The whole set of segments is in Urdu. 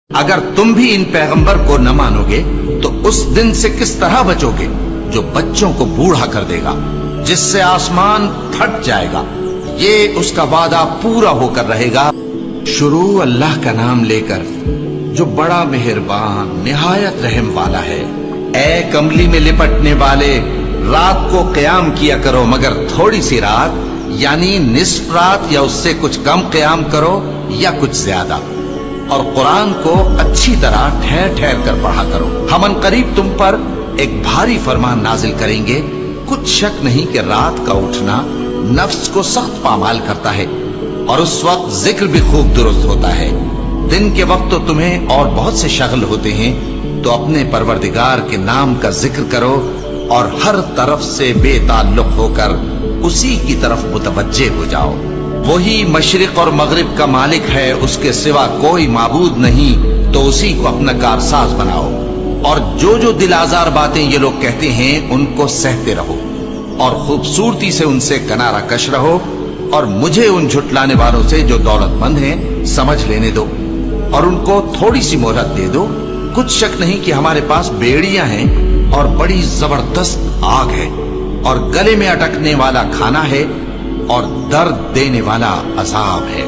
اگر تم بھی ان پیغمبر کو نہ مانوگے تو اس دن سے کس طرح بچوگے جو بچوں کو بوڑھا کر دے گا، جس سے آسمان پھٹ جائے گا، یہ اس کا وعدہ پورا ہو کر رہے گا۔ شروع اللہ کا نام لے کر جو بڑا مہربان نہایت رحم والا ہے۔ اے کملی میں لپٹنے والے، رات کو قیام کیا کرو مگر تھوڑی سی رات، یعنی نصف رات یا اس سے کچھ کم قیام کرو یا کچھ زیادہ، اور قرآن کو اچھی طرح ٹھہر ٹھہر کر پڑھا کرو۔ ہم ان قریب تم پر ایک بھاری فرمان نازل کریں گے۔ کچھ شک نہیں کہ رات کا اٹھنا نفس کو سخت پامال کرتا ہے، اور اس وقت ذکر بھی خوب درست ہوتا ہے۔ دن کے وقت تو تمہیں اور بہت سے شغل ہوتے ہیں، تو اپنے پروردگار کے نام کا ذکر کرو اور ہر طرف سے بے تعلق ہو کر اسی کی طرف متوجہ ہو جاؤ۔ وہی مشرق اور مغرب کا مالک ہے، اس کے سوا کوئی معبود نہیں، تو اسی کو اپنا کارساز بناؤ۔ اور جو دل آزار باتیں یہ لوگ کہتے ہیں ان کو سہتے رہو، اور خوبصورتی سے ان سے کنارہ کش رہو، اور مجھے ان جھٹلانے والوں سے جو دولت مند ہیں سمجھ لینے دو، اور ان کو تھوڑی سی مہلت دے دو۔ کچھ شک نہیں کہ ہمارے پاس بیڑیاں ہیں اور بڑی زبردست آگ ہے، اور گلے میں اٹکنے والا کھانا ہے، اور درد دینے والا عذاب ہے۔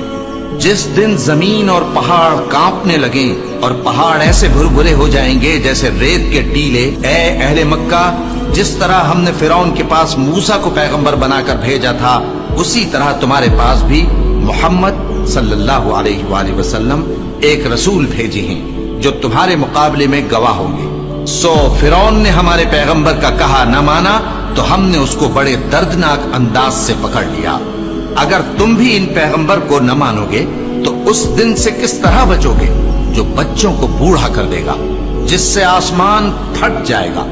جس دن زمین اور پہاڑ کانپنے لگیں اور پہاڑ ایسے بھربھرے ہو جائیں گے جیسے ریت کے ٹیلے، اے اہل مکہ، جس طرح ہم نے فرعون کے پاس موسیٰ کو پیغمبر بنا کر بھیجا تھا، اسی طرح تمہارے پاس بھی محمد صلی اللہ علیہ وآلہ وسلم ایک رسول بھیجے ہیں جو تمہارے مقابلے میں گواہ ہوں گے۔ سو فرعون نے ہمارے پیغمبر کا کہا نہ مانا، تو ہم نے اس کو بڑے دردناک انداز سے پکڑ لیا۔ اگر تم بھی ان پیغمبر کو نہ مانوگے تو اس دن سے کس طرح بچوگے جو بچوں کو بوڑھا کر دے گا، جس سے آسمان پھٹ جائے گا،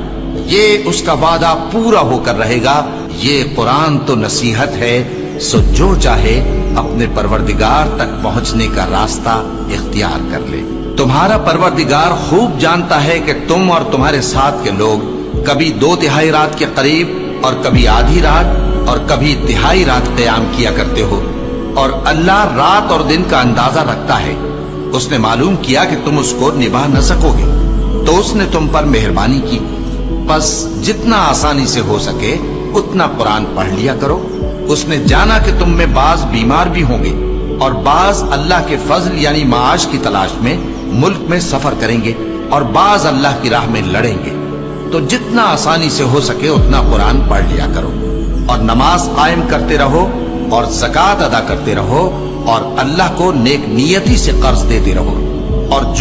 یہ اس کا وعدہ پورا ہو کر رہے گا۔ یہ قرآن تو نصیحت ہے، سو جو چاہے اپنے پروردگار تک پہنچنے کا راستہ اختیار کر لے۔ تمہارا پروردگار خوب جانتا ہے کہ تم اور تمہارے ساتھ کے لوگ کبھی 2/3 رات کے قریب اور کبھی آدھی رات اور کبھی تہائی رات قیام کیا کرتے ہو، اور اللہ رات اور دن کا اندازہ رکھتا ہے۔ اس نے معلوم کیا کہ تم اس کو نبھا نہ سکو گے، تو اس نے تم پر مہربانی کی، بس جتنا آسانی سے ہو سکے اتنا قرآن پڑھ لیا کرو۔ اس نے جانا کہ تم میں بعض بیمار بھی ہوں گے، اور بعض اللہ کے فضل یعنی معاش کی تلاش میں ملک میں سفر کریں گے، اور بعض اللہ کی راہ میں لڑیں گے، تو جتنا آسانی سے ہو سکے اتنا قرآن پڑھ لیا کرو، اور نماز قائم کرتے رہو، اور زکوٰۃ ادا کرتے رہو، اور اللہ کو نیک نیتی سے قرض دیتے رہو، اور جو